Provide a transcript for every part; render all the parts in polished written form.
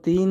3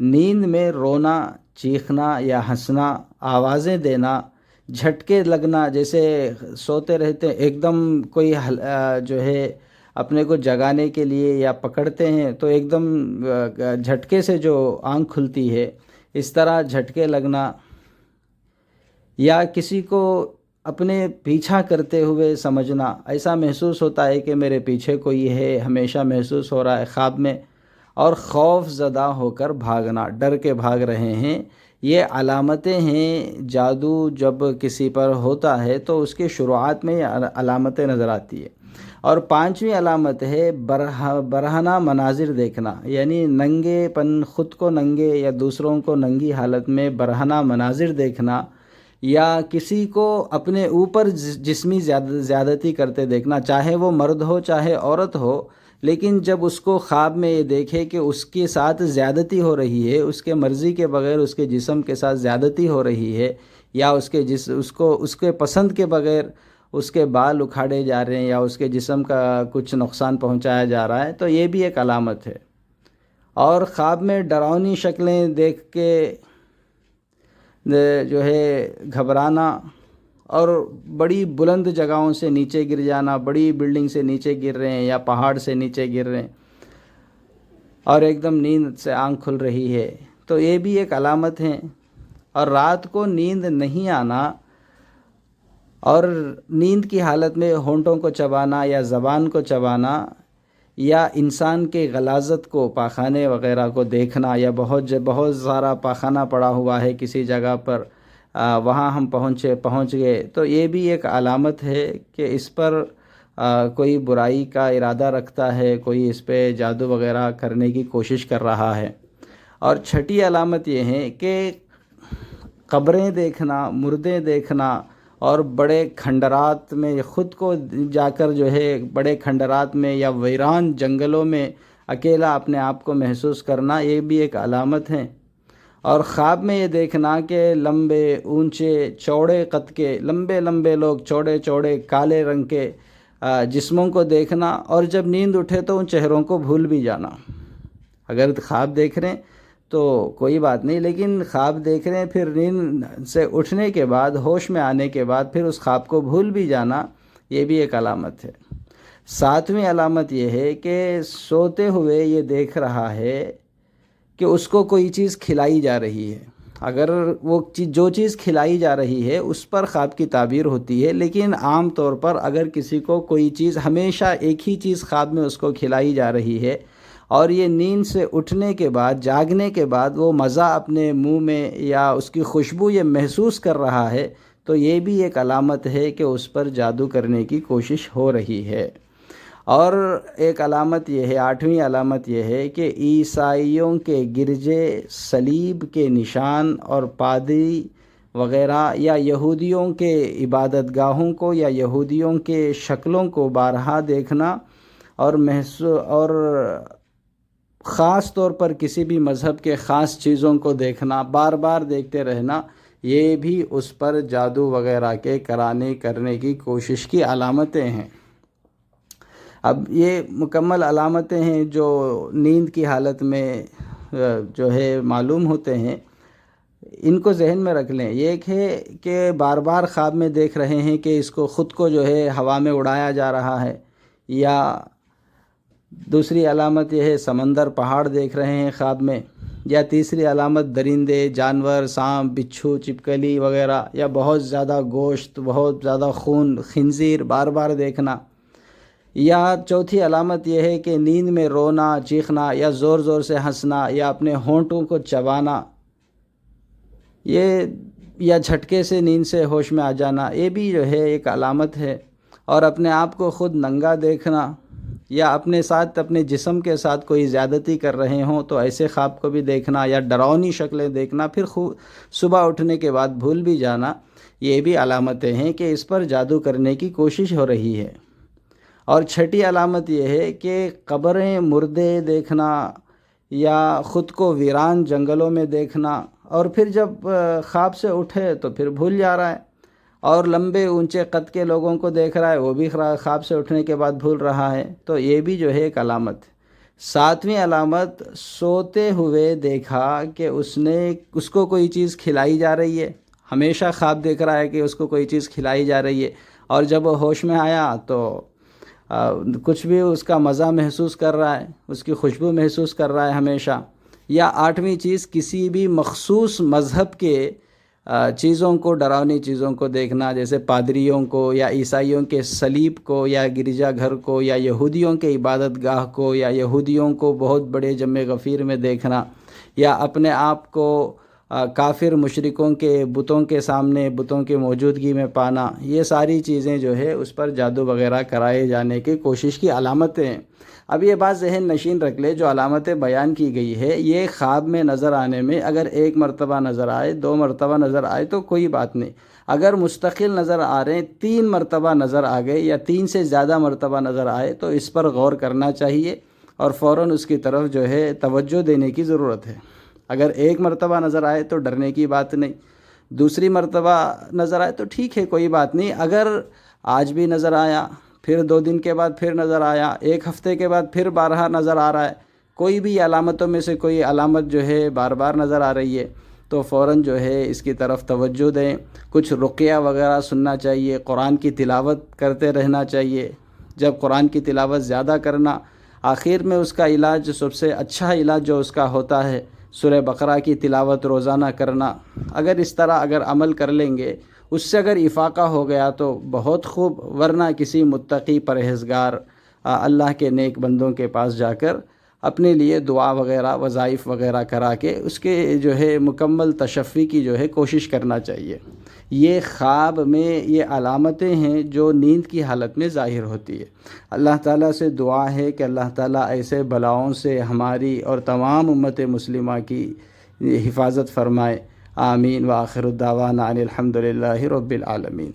نیند میں رونا، چیخنا یا ہنسنا، آوازیں دینا، جھٹکے لگنا، جیسے سوتے رہتے ایک دم کوئی جو ہے اپنے کو جگانے کے لیے یا پکڑتے ہیں تو ایک دم جھٹکے سے جو آنکھ کھلتی ہے، اس طرح جھٹکے لگنا، یا کسی کو اپنے پیچھا کرتے ہوئے سمجھنا، ایسا محسوس ہوتا ہے کہ میرے پیچھے کوئی ہے، ہمیشہ محسوس ہو رہا ہے خواب میں، اور خوف زدہ ہو کر بھاگنا، ڈر کے بھاگ رہے ہیں، یہ علامتیں ہیں۔ جادو جب کسی پر ہوتا ہے تو اس کے شروعات میں یہ علامتیں نظر آتی ہے۔ اور پانچویں علامت ہے برہنہ مناظر دیکھنا، یعنی ننگے پن، خود کو ننگے یا دوسروں کو ننگی حالت میں برہنہ مناظر دیکھنا، یا کسی کو اپنے اوپر جسمی زیادتی کرتے دیکھنا، چاہے وہ مرد ہو چاہے عورت ہو، لیکن جب اس کو خواب میں یہ دیکھے کہ اس کے ساتھ زیادتی ہو رہی ہے، اس کے مرضی کے بغیر اس کے جسم کے ساتھ زیادتی ہو رہی ہے، یا اس کے پسند کے بغیر اس کے بال اکھاڑے جا رہے ہیں یا اس کے جسم کا کچھ نقصان پہنچایا جا رہا ہے، تو یہ بھی ایک علامت ہے۔ اور خواب میں ڈراؤنی شکلیں دیکھ کے جو ہے گھبرانا، اور بڑی بلند جگہوں سے نیچے گر جانا، بڑی بلڈنگ سے نیچے گر رہے ہیں یا پہاڑ سے نیچے گر رہے ہیں اور ایک دم نیند سے آنکھ کھل رہی ہے، تو یہ بھی ایک علامت ہے۔ اور رات کو نیند نہیں آنا اور نیند کی حالت میں ہونٹوں کو چبانا یا زبان کو چبانا، یا انسان کے غلاظت کو، پاخانے وغیرہ کو دیکھنا، یا بہت سارا پاخانہ پڑا ہوا ہے کسی جگہ پر، وہاں ہم پہنچ گئے، تو یہ بھی ایک علامت ہے کہ اس پر کوئی برائی کا ارادہ رکھتا ہے، کوئی اس پہ جادو وغیرہ کرنے کی کوشش کر رہا ہے۔ اور چھٹی علامت یہ ہے کہ قبریں دیکھنا، مردے دیکھنا، اور بڑے کھنڈرات میں خود کو جا کر جو ہے بڑے کھنڈرات میں یا ویران جنگلوں میں اکیلا اپنے آپ کو محسوس کرنا، یہ بھی ایک علامت ہے۔ اور خواب میں یہ دیکھنا کہ لمبے، اونچے، چوڑے قد کے، لمبے لمبے لوگ، چوڑے چوڑے کالے رنگ کے جسموں کو دیکھنا، اور جب نیند اٹھے تو ان چہروں کو بھول بھی جانا۔ اگر خواب دیکھ رہے ہیں تو کوئی بات نہیں، لیکن خواب دیکھ رہے ہیں پھر نیند سے اٹھنے کے بعد، ہوش میں آنے کے بعد پھر اس خواب کو بھول بھی جانا، یہ بھی ایک علامت ہے۔ ساتویں علامت یہ ہے کہ سوتے ہوئے یہ دیکھ رہا ہے کہ اس کو کوئی چیز کھلائی جا رہی ہے۔ اگر وہ جو چیز کھلائی جا رہی ہے اس پر خواب کی تعبیر ہوتی ہے، لیکن عام طور پر اگر کسی کو کوئی چیز، ہمیشہ ایک ہی چیز خواب میں اس کو کھلائی جا رہی ہے، اور یہ نیند سے اٹھنے کے بعد، جاگنے کے بعد وہ مزہ اپنے منہ میں یا اس کی خوشبو یہ محسوس کر رہا ہے، تو یہ بھی ایک علامت ہے کہ اس پر جادو کرنے کی کوشش ہو رہی ہے۔ اور ایک علامت یہ ہے، آٹھویں علامت یہ ہے کہ عیسائیوں کے گرجے، صلیب کے نشان اور پادری وغیرہ، یا یہودیوں کے عبادت گاہوں کو یا یہودیوں کے شکلوں کو بارہا دیکھنا، اور خاص طور پر کسی بھی مذہب کے خاص چیزوں کو دیکھنا، بار بار دیکھتے رہنا، یہ بھی اس پر جادو وغیرہ کے کرنے کی کوشش کی علامتیں ہیں۔ اب یہ مکمل علامتیں ہیں جو نیند کی حالت میں جو ہے معلوم ہوتے ہیں، ان کو ذہن میں رکھ لیں۔ یہ ایک ہے کہ بار بار خواب میں دیکھ رہے ہیں کہ اس کو خود کو جو ہے ہوا میں اڑایا جا رہا ہے، یا دوسری علامت یہ ہے سمندر، پہاڑ دیکھ رہے ہیں خواب میں، یا تیسری علامت درندے، جانور، سانپ، بچھو، چپکلی وغیرہ، یا بہت زیادہ گوشت، بہت زیادہ خون، خنزیر بار بار دیکھنا، یا چوتھی علامت یہ ہے کہ نیند میں رونا، چیخنا، یا زور زور سے ہنسنا، یا اپنے ہونٹوں کو چبانا، یہ یا جھٹکے سے نیند سے ہوش میں آ جانا، یہ بھی جو ہے ایک علامت ہے۔ اور اپنے آپ کو خود ننگا دیکھنا، یا اپنے ساتھ، اپنے جسم کے ساتھ کوئی زیادتی کر رہے ہوں تو ایسے خواب کو بھی دیکھنا، یا ڈراؤنی شکلیں دیکھنا، پھر صبح اٹھنے کے بعد بھول بھی جانا، یہ بھی علامتیں ہیں کہ اس پر جادو کرنے کی کوشش ہو رہی ہے۔ اور چھٹی علامت یہ ہے کہ قبریں، مردے دیکھنا، یا خود کو ویران جنگلوں میں دیکھنا، اور پھر جب خواب سے اٹھے تو پھر بھول جا رہا ہے، اور لمبے اونچے قد کے لوگوں کو دیکھ رہا ہے، وہ بھی خواب سے اٹھنے کے بعد بھول رہا ہے، تو یہ بھی جو ہے ایک علامت ہے۔ 7ویں علامت، سوتے ہوئے دیکھا کہ اس کو کوئی چیز کھلائی جا رہی ہے، ہمیشہ خواب دیکھ رہا ہے کہ اس کو کوئی چیز کھلائی جا رہی ہے، اور جب وہ ہوش میں آیا تو کچھ بھی اس کا مزہ محسوس کر رہا ہے، اس کی خوشبو محسوس کر رہا ہے ہمیشہ۔ یا 8ویں چیز، کسی بھی مخصوص مذہب کے چیزوں کو، ڈراؤنی چیزوں کو دیکھنا، جیسے پادریوں کو یا عیسائیوں کے صلیب کو یا گرجا گھر کو یا یہودیوں کے عبادت گاہ کو یا یہودیوں کو بہت بڑے جم غفیر میں دیکھنا، یا اپنے آپ کو کافر مشرکوں کے بتوں کے سامنے، بتوں کی موجودگی میں پانا، یہ ساری چیزیں جو ہے اس پر جادو وغیرہ کرائے جانے کی کوشش کی علامتیں ہیں۔ اب یہ بات ذہن نشین رکھ لے، جو علامتیں بیان کی گئی ہے یہ خواب میں نظر آنے میں اگر 1 مرتبہ نظر آئے، 2 مرتبہ نظر آئے تو کوئی بات نہیں، اگر مستقل نظر آ رہے ہیں، 3 مرتبہ نظر آ گئے یا 3 سے زیادہ مرتبہ نظر آئے تو اس پر غور کرنا چاہیے اور فوراً اس کی طرف جو ہے توجہ دینے کی ضرورت ہے۔ اگر 1 مرتبہ نظر آئے تو ڈرنے کی بات نہیں، دوسری مرتبہ نظر آئے تو ٹھیک ہے، کوئی بات نہیں، اگر آج بھی نظر آیا، پھر 2 دن کے بعد پھر نظر آیا، 1 ہفتے کے بعد پھر بارہا نظر آ رہا ہے، کوئی بھی علامتوں میں سے کوئی علامت جو ہے بار بار نظر آ رہی ہے تو فوراً جو ہے اس کی طرف توجہ دیں۔ کچھ رقیہ وغیرہ سننا چاہیے، قرآن کی تلاوت کرتے رہنا چاہیے، جب قرآن کی تلاوت زیادہ کرنا، آخر میں اس کا علاج، سب سے اچھا علاج جو اس کا ہوتا ہے سورہ بقرہ کی تلاوت روزانہ کرنا۔ اگر اس طرح اگر عمل کر لیں گے، اس سے اگر افاقہ ہو گیا تو بہت خوب، ورنہ کسی متقی پرہیزگار اللہ کے نیک بندوں کے پاس جا کر اپنے لیے دعا وغیرہ، وظائف وغیرہ کرا کے اس کے جو ہے مکمل تشفی کی جو ہے کوشش کرنا چاہیے۔ یہ خواب میں یہ علامتیں ہیں جو نیند کی حالت میں ظاہر ہوتی ہے۔ اللہ تعالیٰ سے دعا ہے کہ اللہ تعالیٰ ایسے بلاؤں سے ہماری اور تمام امت مسلمہ کی حفاظت فرمائے۔ آمین، وآخر الدعوانا ان الحمد للہ رب العالمین۔